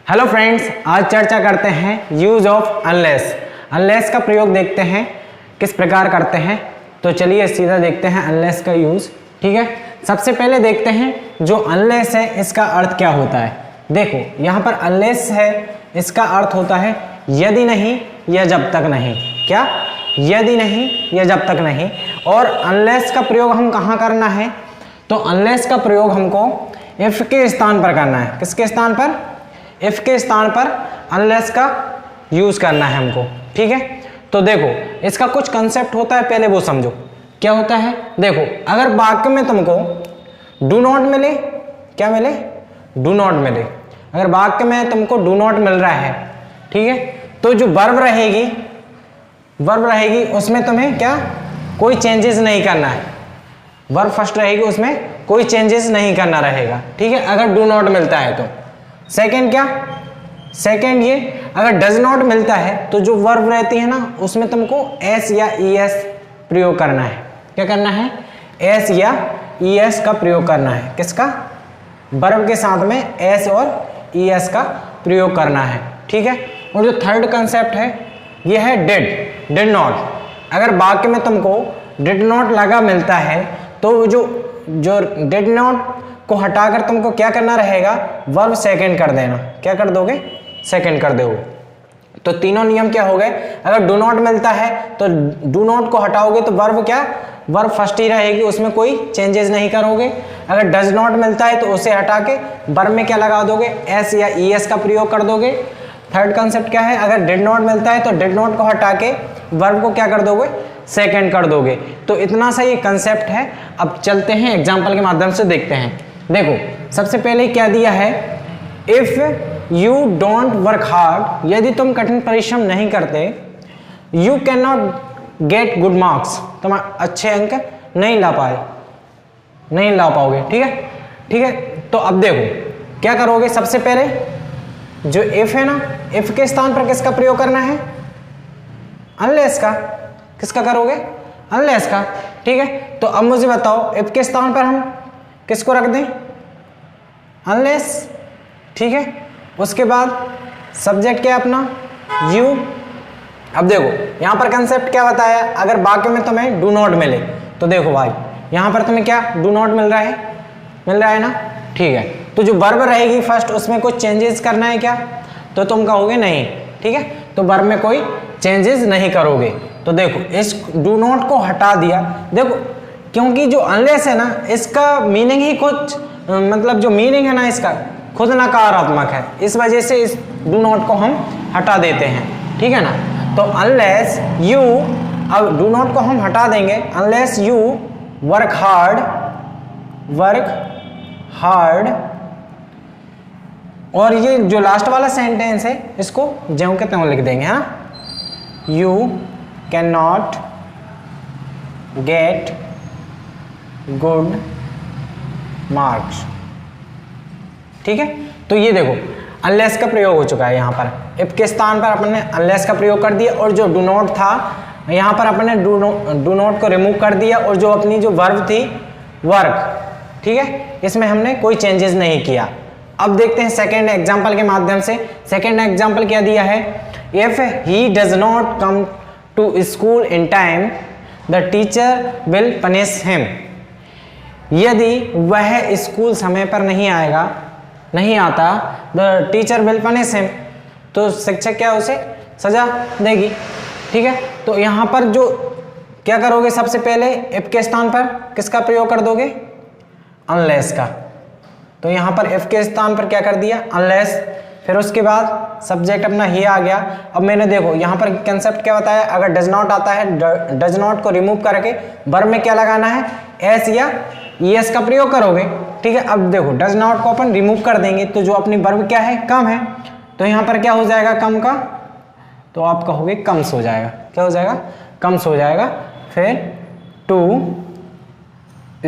Hello friends, आज चर्चा करते हैं यूज ऑफ अनलेस। अनलेस का प्रयोग देखते हैं किस प्रकार करते हैं। तो चलिए सीधा देखते हैं अनलेस का यूज। ठीक है, सबसे पहले देखते हैं जो अनलेस है इसका अर्थ क्या होता है। देखो यहाँ पर अनलेस है, इसका अर्थ होता है यदि नहीं या जब तक नहीं। क्या? यदि नहीं या जब तक नहीं। और अनलेस का प्रयोग हम कहाँ करना है? तो अनलेस का प्रयोग हमको इफ के स्थान पर करना है। किसके स्थान पर? इफ के स्थान पर अनलेस का यूज करना है हमको। ठीक है, तो देखो इसका कुछ कंसेप्ट होता है, पहले वो समझो क्या होता है। देखो अगर वाक्य में तुमको डू नॉट मिले, क्या मिले? डू नॉट मिले। अगर वाक्य में तुमको डू नॉट मिल रहा है, ठीक है, तो जो वर्ब रहेगी उसमें तुम्हें क्या कोई चेंजेस नहीं करना है। वर्ब फर्स्ट रहेगी, उसमें कोई चेंजेस नहीं करना रहेगा। ठीक है, अगर डू नॉट मिलता है तो। सेकंड क्या? सेकंड ये अगर डज नॉट मिलता है तो जो वर्ब रहती है ना उसमें तुमको एस या ई एस प्रयोग करना है। क्या करना है? एस या ई एस का प्रयोग करना है। किसका? वर्ब के साथ में एस और ई एस का प्रयोग करना है। ठीक है, और जो थर्ड कंसेप्ट है ये है डिड नॉट। अगर वाक्य में तुमको डिड नॉट लगा मिलता है तो जो डिड नॉट को हटाकर तुमको क्या करना रहेगा? वर्ब सेकंड कर देना। क्या कर दोगे? सेकंड कर दोगे। तो तीनों नियम क्या हो गए? अगर डू नॉट मिलता है तो डू नॉट को हटाओगे तो वर्ब क्या? वर्ब फर्स्ट ही रहेगी, उसमें कोई चेंजेस नहीं करोगे। अगर डज नॉट मिलता है तो उसे हटा के वर्ब में क्या लगा दोगे? एस या ई एस का प्रयोग कर दोगे। थर्ड कंसेप्ट क्या है? अगर डिड नॉट मिलता है तो डिड नॉट को हटा के वर्ब को क्या कर दोगे? सेकंड कर दोगे। तो इतना सा ये कंसेप्ट है। अब चलते हैं एग्जाम्पल के माध्यम से देखते हैं। देखो सबसे पहले क्या दिया है? If you don't work hard, यदि तुम कठिन परिश्रम नहीं करते, you can not get good marks, तुम अच्छे अंक नहीं ला पाओगे। ठीक है, ठीक है। तो अब देखो क्या करोगे? सबसे पहले जो इफ है ना, इफ के स्थान पर किसका प्रयोग करना है? अनलेस का। किसका करोगे? अनलेस का। ठीक है, तो अब मुझे बताओ इफ के स्थान पर हम किसको रख दें? अनलेस। ठीक है, उसके बाद सब्जेक्ट क्या अपना? यू। अब देखो यहां पर कंसेप्ट क्या बताया? अगर वाक्य में तुम्हें डू नॉट मिले तो देखो भाई यहां पर तुम्हें क्या डू नॉट मिल रहा है ना। ठीक है, तो जो वर्ब रहेगी फर्स्ट उसमें कुछ चेंजेस करना है क्या? तो तुम कहोगे नहीं। ठीक है, तो वर्ब में कोई चेंजेस नहीं करोगे। तो देखो इस डू नॉट को हटा दिया। देखो क्योंकि जो अनलेस है ना इसका मीनिंग ही कुछ मतलब जो मीनिंग है ना इसका खुद नकारात्मक है, इस वजह से इस डू नॉट को हम हटा देते हैं। ठीक है ना, तो अनलेस यू, अब डू नॉट को हम हटा देंगे। अनलेस यू वर्क हार्ड, और ये जो लास्ट वाला सेंटेंस है इसको ज्यों के त्यों लिख देंगे। हाँ, you can not get good marks. ठीक है, तो ये देखो अनलेस का प्रयोग हो चुका है। यहाँ पर इफ के स्थान पर अपने अनलेस का प्रयोग कर दिया, और जो डू नॉट था यहाँ पर अपने डू नॉट को रिमूव कर दिया, और जो अपनी जो वर्ब थी वर्क, ठीक है, इसमें हमने कोई चेंजेस नहीं किया। अब देखते हैं सेकेंड एग्जाम्पल के माध्यम से। सेकेंड एग्जाम्पल क्या दिया है? If he does not come to school in time the teacher will punish him. यदि वह स्कूल समय पर नहीं आता the teacher will punish him, तो शिक्षक क्या उसे सजा देगी। ठीक है, तो यहाँ पर जो क्या करोगे? सबसे पहले इफ के स्थान पर किसका प्रयोग कर दोगे? अनलेस का। तो यहाँ पर इफ के स्थान पर क्या कर दिया? अनलेस। फिर उसके बाद सब्जेक्ट अपना ही आ गया। अब मैंने देखो यहाँ पर कंसेप्ट क्या बताया? अगर डज नॉट आता है, डज नॉट को रिमूव करके वर्ब में क्या लगाना है? एस या ई एस का प्रयोग करोगे। ठीक है, अब देखो डज नॉट को अपन रिमूव कर देंगे तो जो अपनी वर्ब क्या है? कम है। तो यहाँ पर क्या हो जाएगा? कम का, तो आप कहोगे कम्स हो जाएगा। क्या हो जाएगा? कम्स हो जाएगा। फिर टू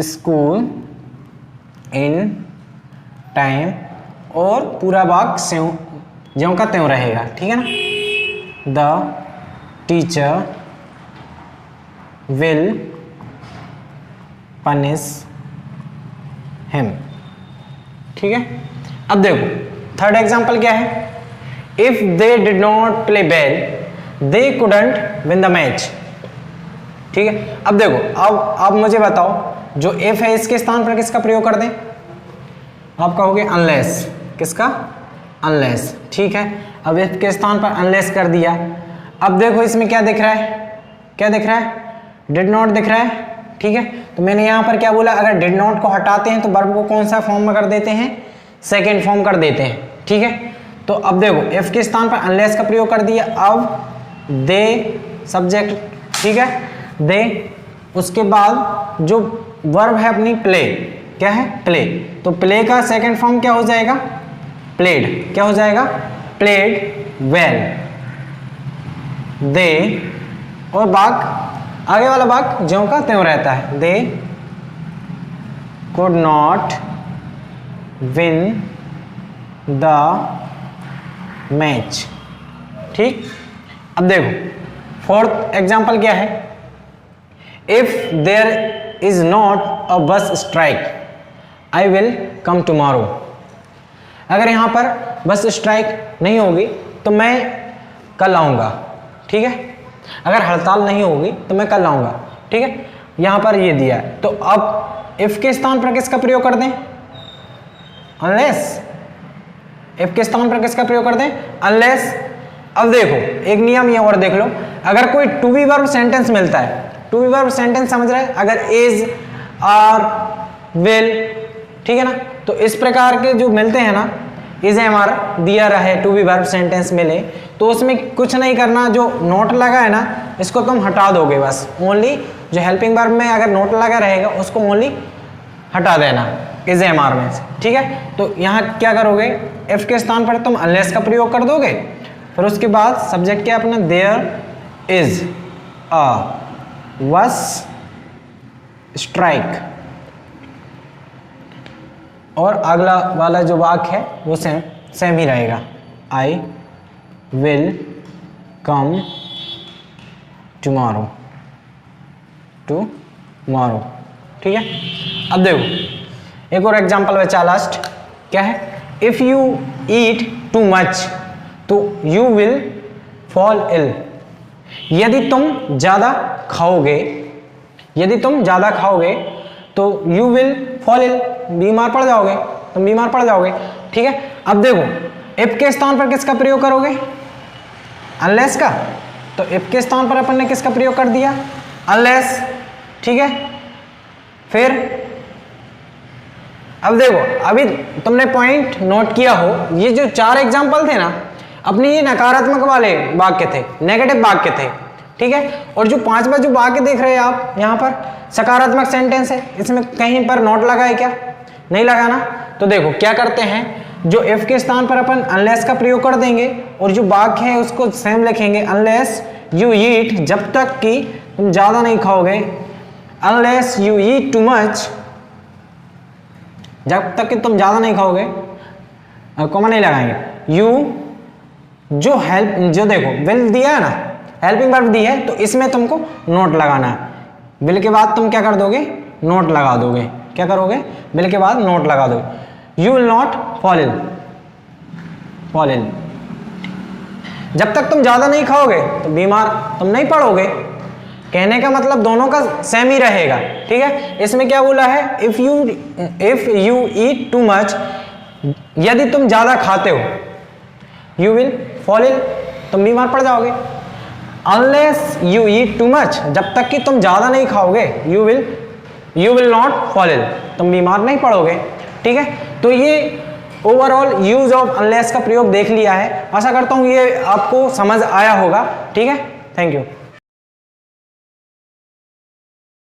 स्कूल इन टाइम, और पूरा वाक्य ज्यों का त्यों रहेगा। ठीक है ना, the teacher will punish him. ठीक है, अब देखो थर्ड एग्जांपल क्या है, if they did not play well they couldn't win the match. ठीक है, अब देखो अब मुझे बताओ जो इफ है इसके स्थान पर किसका प्रयोग कर दें, आप कहोगे अनलेस। किसका? अनलेस। ठीक है, अब इफ के स्थान पर अनलेस कर दिया। अब देखो इसमें क्या दिख रहा है, क्या दिख रहा है, डिड नॉट दिख रहा है। ठीक है, तो मैंने यहाँ पर क्या बोला, अगर डिड नॉट को हटाते हैं तो वर्ब को कौन सा फॉर्म में कर देते हैं, सेकेंड फॉर्म कर देते हैं। ठीक है, तो अब देखो इफ के स्थान पर अनलेस का प्रयोग कर दिया। अब दे सब्जेक्ट, ठीक है, दे, उसके बाद जो वर्ब है अपनी प्ले, क्या है, प्ले, तो प्ले का सेकंड फॉर्म क्या हो जाएगा, प्लेड। क्या हो जाएगा, प्लेड वेल। दे, और बाक आगे वाला बाक ज्यों का त्यों रहता है, they could not win the match. ठीक, अब देखो फोर्थ एग्जांपल क्या है, if there is not a bus strike I will come tomorrow. अगर यहां पर बस स्ट्राइक नहीं होगी तो मैं कल आऊंगा। ठीक है, अगर हड़ताल नहीं होगी तो मैं कल आऊंगा। ठीक है, यहां पर ये दिया है, तो अब इफ के स्थान पर किसका प्रयोग कर दें, अनलेस। इफ के स्थान पर किसका प्रयोग कर दें, अनलेस। अब देखो एक नियम ये और देख लो, अगर कोई टू बी वर्ब सेंटेंस मिलता है, टू बी वर्ब सेंटेंस समझ रहे हैं, अगर इज, आर, विल, ठीक है ना, तो इस प्रकार के जो मिलते हैं ना, इज एम-आर दिया रहे, टू बी वर्ब सेंटेंस मिले, तो उसमें कुछ नहीं करना, जो नोट लगा है ना इसको तुम हटा दोगे बस। ओनली जो हेल्पिंग वर्ब में अगर नोट लगा रहेगा उसको ओनली हटा देना इज एम-आर में से। ठीक है, तो यहाँ क्या करोगे, इफ के स्थान पर तुम अनलेस का प्रयोग कर दोगे, फिर उसके बाद सब्जेक्ट क्या अपना, there is a bus strike, और अगला वाला जो वाक्य है वो सेम ही रहेगा, आई विल कम टुमारो, टुमारो। ठीक है, अब देखो एक और एग्जांपल बचा लास्ट, क्या है, if you eat too much तो यू विल फॉल इल। यदि तुम ज्यादा खाओगे, यदि तुम ज्यादा खाओगे तो यू विल फॉल इल, बीमार पड़ जाओगे, तुम बीमार पड़ जाओगे। ठीक है, अब देखो इफ के स्थान पर किसका प्रयोग करोगे, अनलेस का, तो इफ के स्थान पर अपन ने किसका प्रयोग कर दिया, अनलेस। ठीक है, फिर अब देखो अभी तुमने पॉइंट नोट किया हो, ये जो चार एग्जांपल थे ना अपने ये नकारात्मक वाले वाक्य थे, नेगेटिव वाक्य थे। ठीक है, और जो पांचवा जो वाक्य देख रहे हैं आप यहाँ पर सकारात्मक सेंटेंस है, इसमें कहीं पर नोट लगा है क्या, नहीं लगा ना। तो देखो क्या करते हैं, जो इफ के स्थान पर अपन अनलेस का प्रयोग कर देंगे और जो वाक्य है उसको सेम लिखेंगे, अनलेस यू ईट, जब तक कि तुम ज्यादा नहीं खाओगे, unless you eat too much, जब तक कि तुम ज्यादा नहीं खाओगे, कॉमा नहीं लगाएंगे, यू जो हेल्प, जो देखो विल दिया है ना, हेल्पिंग वर्ब दी है, तो इसमें तुमको नोट लगाना है। विल के बाद तुम क्या कर दोगे, नोट लगा दोगे। क्या करोगे, विल के बाद नोट लगा दोगे, you will not fall ill, fall ill. जब तक तुम ज्यादा नहीं खाओगे तो बीमार तुम नहीं पड़ोगे। कहने का मतलब दोनों का सेम ही रहेगा। ठीक है, इसमें क्या बोला है, if you eat too much, यदि तुम ज्यादा खाते हो, यू विल फॉल इल, तुम बीमार पड़ जाओगे। Unless you eat too much, जब तक कि तुम ज्यादा नहीं खाओगे, you will not fall ill, तुम बीमार नहीं पड़ोगे। ठीक है, तो ये ओवरऑल यूज ऑफ अनलेस का प्रयोग देख लिया है। आशा करता हूं ये आपको समझ आया होगा। ठीक है, थैंक यू।